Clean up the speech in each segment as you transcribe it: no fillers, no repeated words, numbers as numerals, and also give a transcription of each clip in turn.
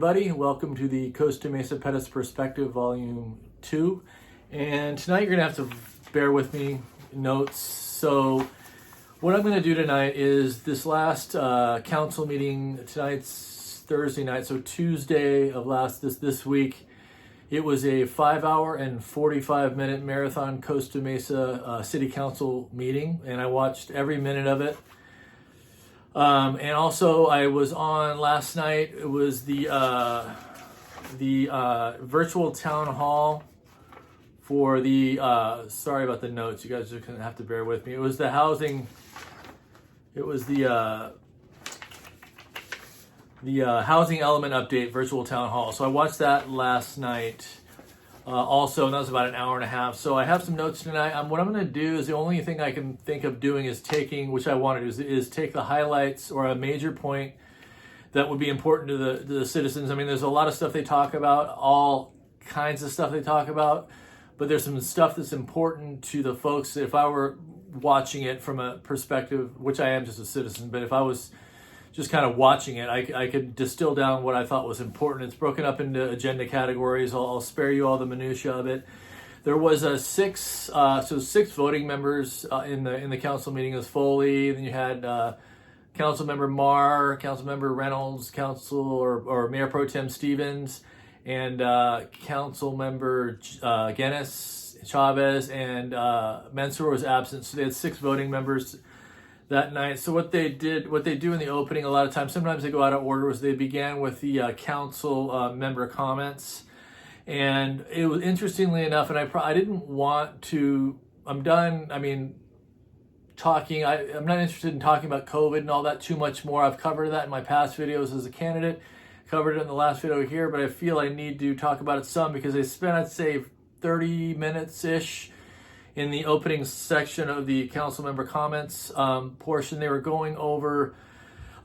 everybody. Welcome to the Costa Mesa Pettis Perspective Volume 2. And tonight you're going to have to bear with me, notes. So what I'm going to do tonight is this last council meeting, tonight's Thursday night, so Tuesday of this week, it was a 5-hour and 45-minute marathon Costa Mesa City Council meeting, and I watched every minute of it. And also, I was on last night. It was the virtual town hall for the. Sorry about the notes. You guys are gonna have to bear with me. It was the housing. It was the housing element update virtual town hall. So I watched that last night. Also, and that was about an hour and a half. So I have some notes tonight. What I'm going to do is the only thing I can think of doing is taking, which I want to do, is take the highlights or a major point that would be important to the citizens. I mean, there's a lot of stuff they talk about, all kinds of stuff they talk about, but there's some stuff that's important to the folks. If I were watching it from a perspective, which I am just a citizen, but if I was just kind of watching it, I could distill down what I thought was important. It's broken up into agenda categories. I'll spare you all the minutia of it. There was six voting members in the council meeting. It was Foley. Then you had Council Member Marr, Council Member Reynolds, Council or Mayor Pro Tem Stevens, and Council Member Guinness, Chavez, and Mansour was absent. So they had 6 voting members that night. So what they do in the opening, a lot of times, sometimes they go out of order, was they began with the council member comments. And it was, interestingly enough, and I didn't want to, I'm done, I mean, talking, I'm not interested in talking about COVID and all that too much more. I've covered that in my past videos as a candidate, covered it in the last video here, but I feel I need to talk about it some because they spent, I'd say, 30 minutes-ish in the opening section of the council member comments portion. They were going over,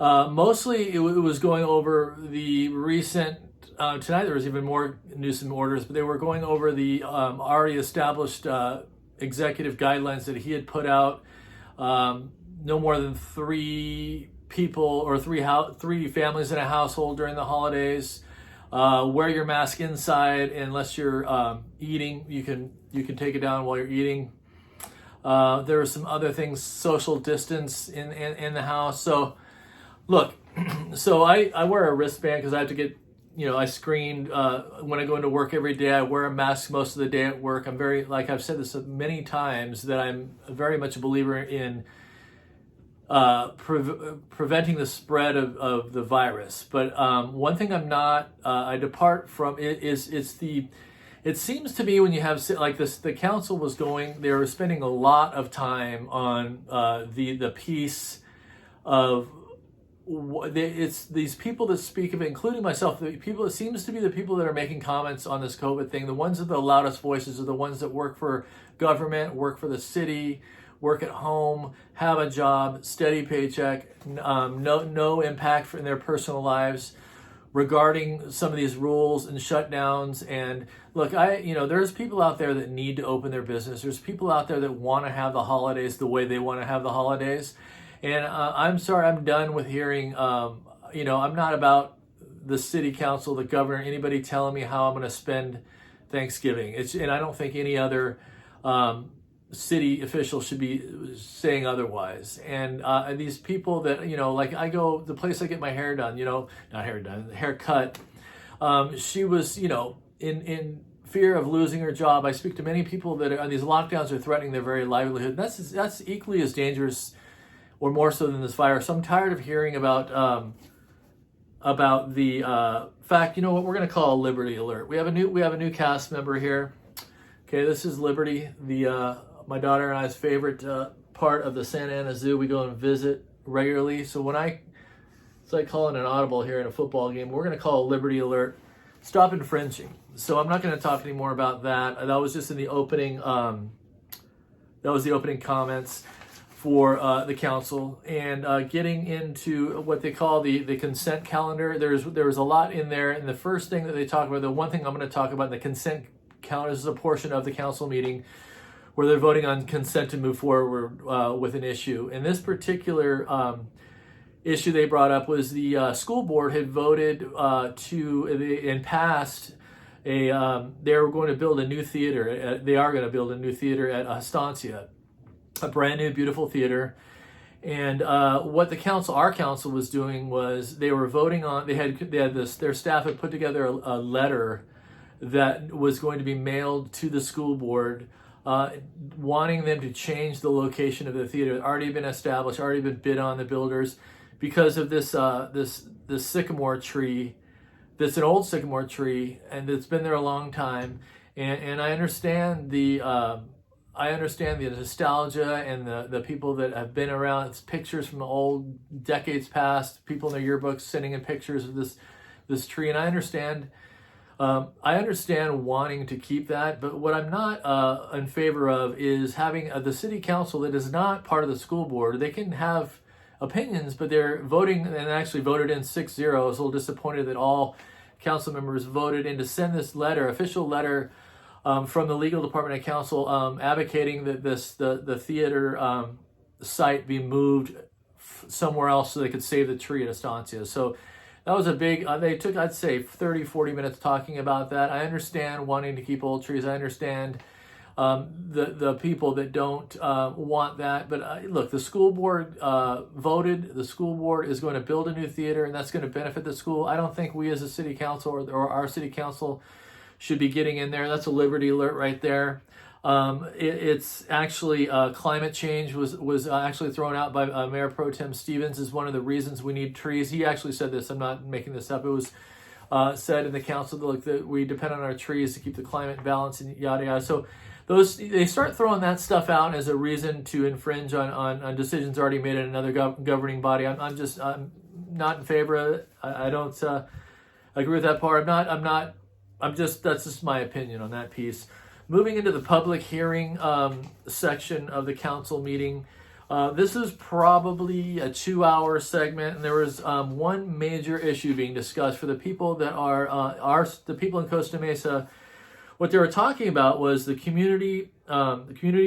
mostly it was going over the recent, tonight there was even more nuisance orders, but they were going over the already established executive guidelines that he had put out. No more than 3 people or 3 families in a household during the holidays. Wear your mask inside unless you're eating. You can take it down while you're eating. There are some other things, social distance in the house. So look, so I wear a wristband because I have to get, I screened when I go into work every day. I wear a mask most of the day at work. I'm very, like I've said this many times, that I'm very much a believer in preventing the spread of the virus. But one thing I'm not, I depart from it is it seems to me when you have like this, the council was going, they were spending a lot of time on the piece of it's these people that speak of it, including myself, the people, it seems to be the people that are making comments on this COVID thing, the ones with the loudest voices are the ones that work for government, work for the city, work at home, have a job, steady paycheck, no impact in their personal lives regarding some of these rules and shutdowns. And look, there's people out there that need to open their business. There's people out there that want to have the holidays the way they want to have the holidays. And I'm sorry, I'm done with hearing, I'm not about the city council, the governor, anybody telling me how I'm going to spend Thanksgiving. And I don't think any other city official should be saying otherwise. And these people that, like I go, the place I get my hair done, not hair done, hair cut. She was, in fear of losing her job. I speak to many people that these lockdowns are threatening their very livelihood. That's equally as dangerous or more so than this virus. So I'm tired of hearing about the fact, what we're going to call a Liberty Alert. We have a new cast member here. Okay, this is Liberty, my daughter and I's favorite part of the Santa Ana Zoo. We go and visit regularly. So it's like calling an audible here in a football game. We're going to call a Liberty Alert. Stop infringing. So I'm not going to talk anymore about that. That was just in the opening. That was the opening comments for the council, and getting into what they call the consent calendar. There was a lot in there, and the first thing that they talk about, the one thing I'm going to talk about in the consent calendar, is a portion of the council meeting where they're voting on consent to move forward with an issue. And this particular issue they brought up was the school board had voted and passed they were going to build a new theater. They are going to build a new theater at Estancia, a brand new, beautiful theater. And what our council was doing was they were voting on. They had their staff had put together a letter that was going to be mailed to the school board, wanting them to change the location of the theater. It had already been established, already been bid on the builders, because of this sycamore tree. That's an old sycamore tree, and it's been there a long time. And I understand the nostalgia and the people that have been around. It's pictures from the old decades past, people in their yearbooks sending in pictures of this tree. And I understand wanting to keep that, but what I'm not in favor of is having the city council that is not part of the school board. They can have opinions, but they're voting, and actually voted in 6-0. I was a little disappointed that all council members voted in to send this official letter from the legal department of council, advocating that the theater site be moved somewhere else so they could save the tree at Estancia. So that was a big, they took, I'd say, 30-40 minutes talking about that. I understand wanting to keep old trees. I understand the people that don't want that. But look, the school board voted. The school board is going to build a new theater, and that's going to benefit the school. I don't think we as a city council or our city council should be getting in there. That's a Liberty alert right there. It's actually climate change was actually thrown out by Mayor Pro Tem Stevens as one of the reasons we need trees. He actually said this. I'm not making this up. It was said in the council that we depend on our trees to keep the climate balanced and yada yada. So they start throwing that stuff out as a reason to infringe on decisions already made in another governing body. I'm not in favor of it. I don't agree with that part. That's just my opinion on that piece. Moving into the public hearing section of the council meeting, this is probably a 2-hour segment, and there was one major issue being discussed for the people that are the people in Costa Mesa. What they were talking about was the community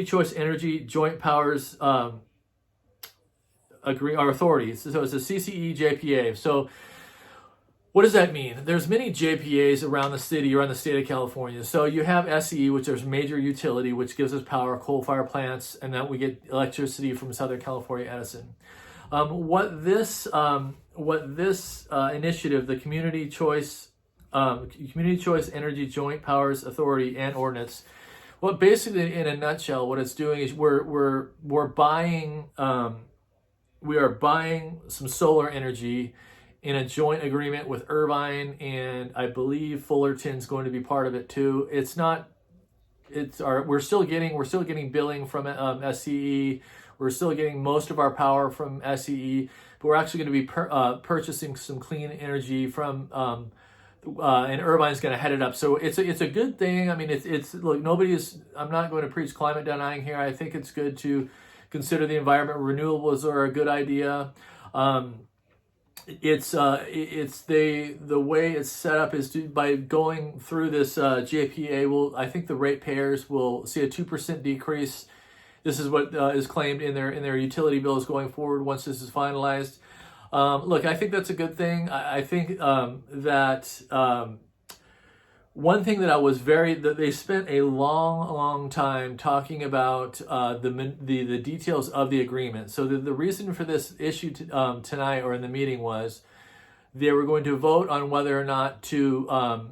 choice energy joint powers authorities. So it's a CCE JPA. So what does that mean? There's many JPAs around the city, around the state of California. So you have SCE, which is major utility, which gives us power, coal-fired plants, and then we get electricity from Southern California Edison. What this initiative, the Community Choice Energy Joint Powers Authority and Ordinance, what basically, in a nutshell, what it's doing is we're buying some solar energy in a joint agreement with Irvine, and I believe Fullerton's going to be part of it too. We're still getting billing from SCE. We're still getting most of our power from SCE, but we're actually going to be purchasing some clean energy from and Irvine's going to head it up. So it's a good thing. I mean, look, I'm not going to preach climate denying here. I think it's good to consider the environment. Renewables are a good idea. The way it's set up is by going through this JPA. I think the ratepayers will see a 2% decrease. This is what is claimed in their utility bills going forward once this is finalized. Look, I think that's a good thing. I think that one thing that they spent a long time talking about the details of the agreement. So the reason for this issue tonight or in the meeting was they were going to vote on whether or not to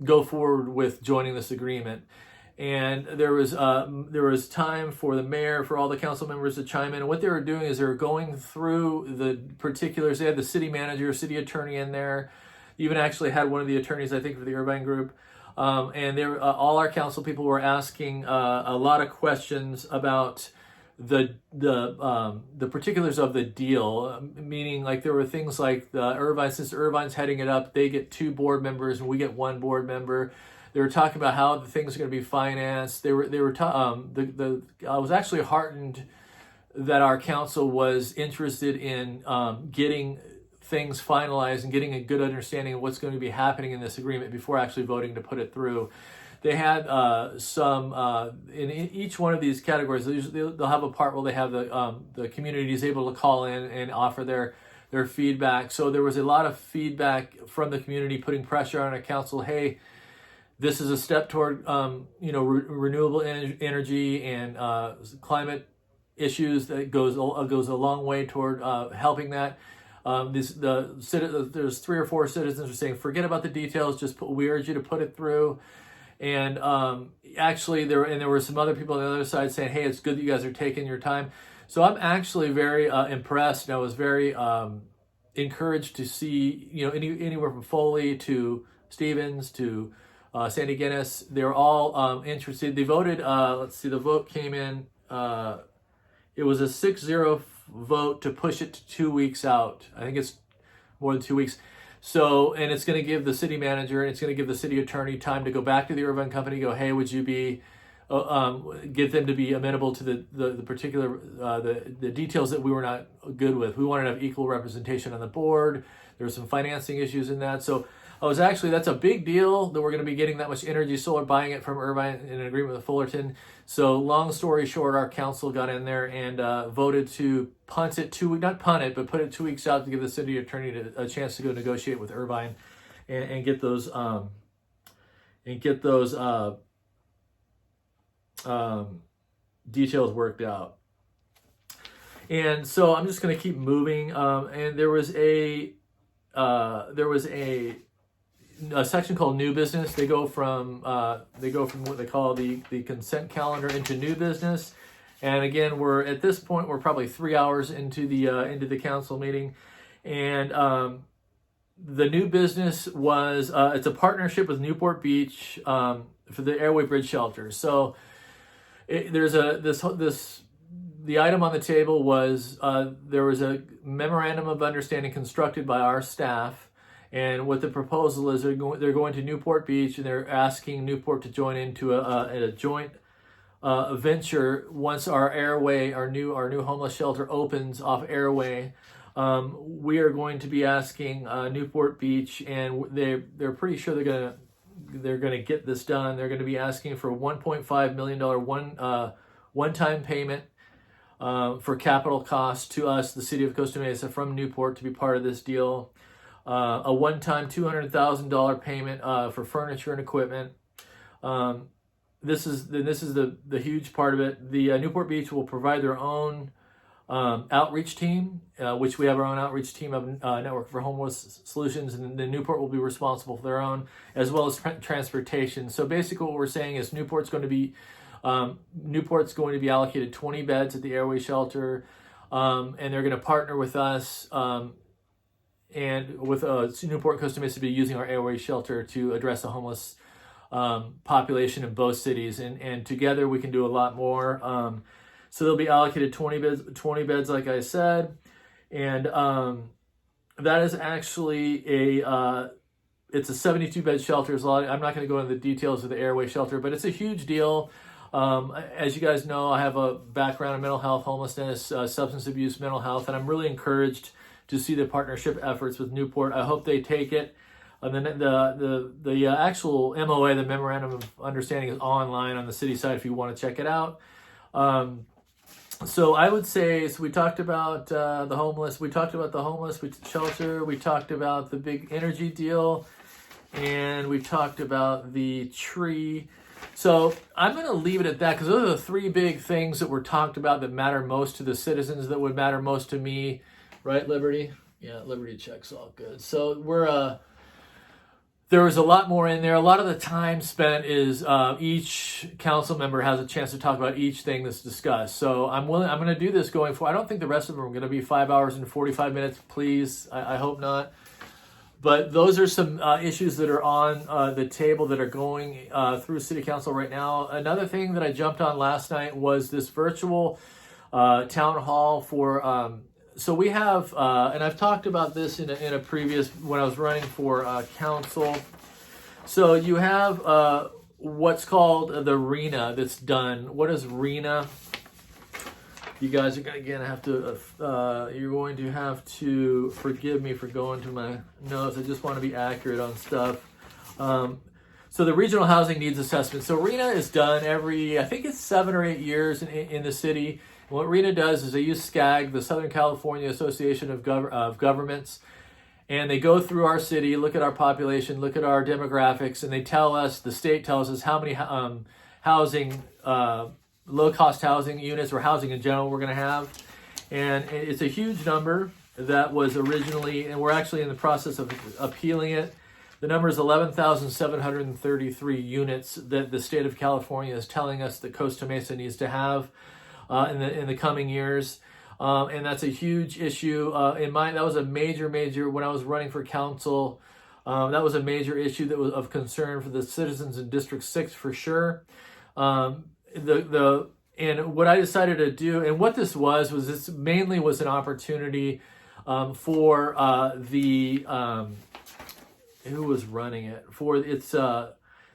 go forward with joining this agreement. And there was time for the mayor, for all the council members to chime in. And what they were doing is they were going through the particulars. They had the city manager, city attorney in there. Even actually had one of the attorneys, I think, for the Irvine group. And all our council people were asking a lot of questions about the particulars of the deal. Meaning, like, there were things like since Irvine's heading it up, they get 2 board members and we get 1 board member. They were talking about how the things are going to be financed. I was actually heartened that our council was interested in getting things finalized and getting a good understanding of what's going to be happening in this agreement before actually voting to put it through. They had in each one of these categories, they'll have a part where they have the community is able to call in and offer their their feedback. So there was a lot of feedback from the community putting pressure on our council. Hey, this is a step toward renewable energy and climate issues that goes a long way toward helping that. There's 3 or 4 citizens who are saying, forget about the details, we urge you to put it through. And actually, there were some other people on the other side saying, hey, it's good that you guys are taking your time. So I'm actually very impressed, and I was very encouraged to see, anywhere from Foley to Stevens to Sandy Guinness, they're all interested. They voted, the vote came in, it was a 6-0 vote to push it to 2 weeks out. I think it's more than 2 weeks. So, and it's going to give the city manager and it's going to give the city attorney time to go back to the Irvine company, go, hey, would you be, get them to be amenable to the particular, the details that we were not good with. We wanted to have equal representation on the board. There were some financing issues in that. So that's a big deal that we're going to be getting that much energy solar, buying it from Irvine in an agreement with Fullerton. So long story short, our council got in there and voted to punt it not punt it, but put it 2 weeks out to give the city attorney a chance to go negotiate with Irvine and get those details worked out. And so I'm just going to keep moving. And there was a section called new business. They go from what they call the consent calendar into new business. And again, we're at this point, we're probably 3 hours into the council meeting. And the new business was, it's a partnership with Newport Beach for the Airway Bridge Shelter. So the item on the table was, there was a memorandum of understanding constructed by our staff. And what the proposal is, they're going to Newport Beach and they're asking Newport to join into a joint venture once our Airway, our new homeless shelter opens off Airway. We are going to be asking Newport Beach, and they're pretty sure they're gonna get this done. They're going to be asking for $1.5 million one-time payment for capital costs to us, the city of Costa Mesa, from Newport to be part of this deal. A one-time $200,000 payment for furniture and equipment. This is the huge part of it. The Newport Beach will provide their own outreach team, which we have our own outreach team of Network for Homeless Solutions, and then Newport will be responsible for their own, as well as transportation. So basically what we're saying is Newport's going to be allocated 20 beds at the Airway Shelter, and they're going to partner with us and with Newport Costa Mesa be using our Airway Shelter to address the homeless population in both cities, and together we can do a lot more. So they'll be allocated 20 beds, like I said, and that is actually it's a 72-bed shelter. I'm not going to go into the details of the Airway Shelter, but it's a huge deal. As you guys know, I have a background in mental health, homelessness, substance abuse, mental health, and I'm really encouraged to see the partnership efforts with Newport. I hope they take it. And then the actual MOA, the Memorandum of Understanding, is online on the city side if you want to check it out. So I would say, so we talked about the homeless. We talked about the homeless shelter. We talked about the big energy deal. And we talked about the tree. So I'm going to leave it at that, because those are the 3 big things that were talked about that matter most to the citizens, that would matter most to me. Right, Liberty? Yeah, Liberty checks all good. So there was a lot more in there. A lot of the time spent is each council member has a chance to talk about each thing that's discussed. So I'm going to do this going forward. I don't think the rest of them are going to be 5 hours and 45 minutes. Please, I hope not. But those are some issues that are on the table that are going through City Council right now. Another thing that I jumped on last night was this virtual town hall for. So we have, and I've talked about this in a previous, when I was running for council. So you have what's called the RENA that's done. What is RENA? You guys are going to have to, you're going to have to forgive me for going to my notes. I just want to be accurate on stuff. So the Regional Housing Needs Assessment. So RENA is done every, I think it's 7 or 8 years in the city. What RENA does is they use SCAG, the Southern California Association of Governments, and they go through our city, look at our population, look at our demographics, and they tell us, the state tells us how many housing, low-cost housing units or housing in general we're going to have. And it's a huge number that was originally, and we're actually in the process of appealing it. The number is 11,733 units that the state of California is telling us that Costa Mesa needs to have in the coming years. And that's a huge issue. That was a major, when I was running for council, that was a major issue that was of concern for the citizens in District 6 for sure. And what I decided to do, and what this was this mainly was an opportunity for who was running it?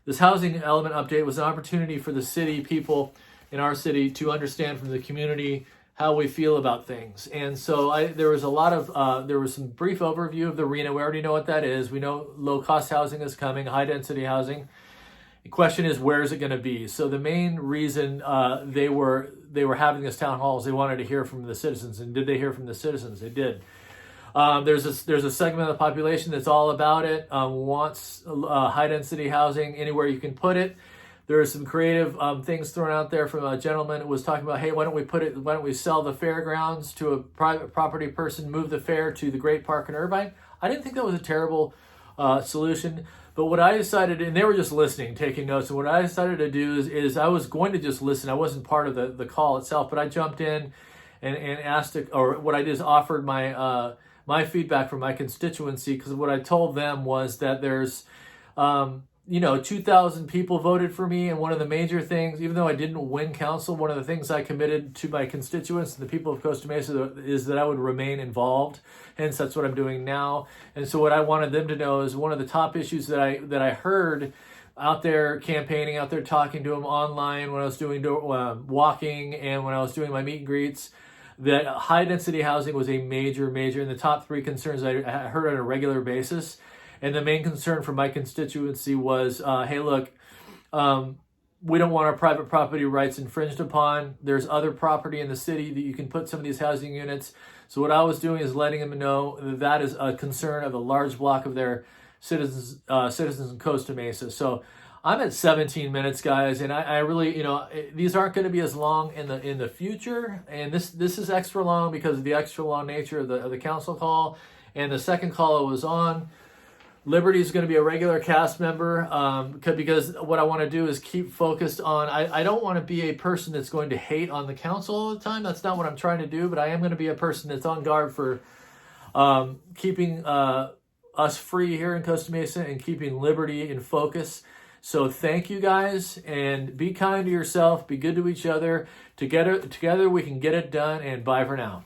This housing element update was an opportunity for the city people in our city to understand from the community how we feel about things. And so there was some brief overview of the RENA. We already know what that is. We know low-cost housing is coming, high-density housing. The question is, where is it going to be? So the main reason they were having this town hall is they wanted to hear from the citizens. And did they hear from the citizens? They did. There's a segment of the population that's all about it, wants high-density housing anywhere you can put it. There are some creative things thrown out there from a gentleman who was talking about, hey, why don't we sell the fairgrounds to a private property person, move the fair to the Great Park in Irvine? I didn't think that was a terrible solution. But what I decided, and they were just listening, taking notes, and what I decided to do is I was going to just listen. I wasn't part of the call itself, but I jumped in and asked, or what I did is offered my feedback from my constituency, because what I told them was that there's 2,000 people voted for me, and one of the major things, even though I didn't win council, one of the things I committed to my constituents and the people of Costa Mesa is that I would remain involved. Hence, that's what I'm doing now. And so what I wanted them to know is one of the top issues that I heard out there campaigning, out there talking to them online when I was doing walking and when I was doing my meet and greets, that high-density housing was a major in the top 3 concerns I heard on a regular basis. And the main concern from my constituency was, hey, look, we don't want our private property rights infringed upon. There's other property in the city that you can put some of these housing units. So what I was doing is letting them know that is a concern of a large block of their citizens in Costa Mesa. So I'm at 17 minutes, guys, and I really, these aren't going to be as long in the future. And this is extra long because of the extra long nature of the council call. And the second call I was on, Liberty is going to be a regular cast member because what I want to do is keep focused on, I don't want to be a person that's going to hate on the council all the time. That's not what I'm trying to do, but I am going to be a person that's on guard for keeping us free here in Costa Mesa and keeping Liberty in focus. So thank you guys, and be kind to yourself, be good to each other. Together we can get it done, and bye for now.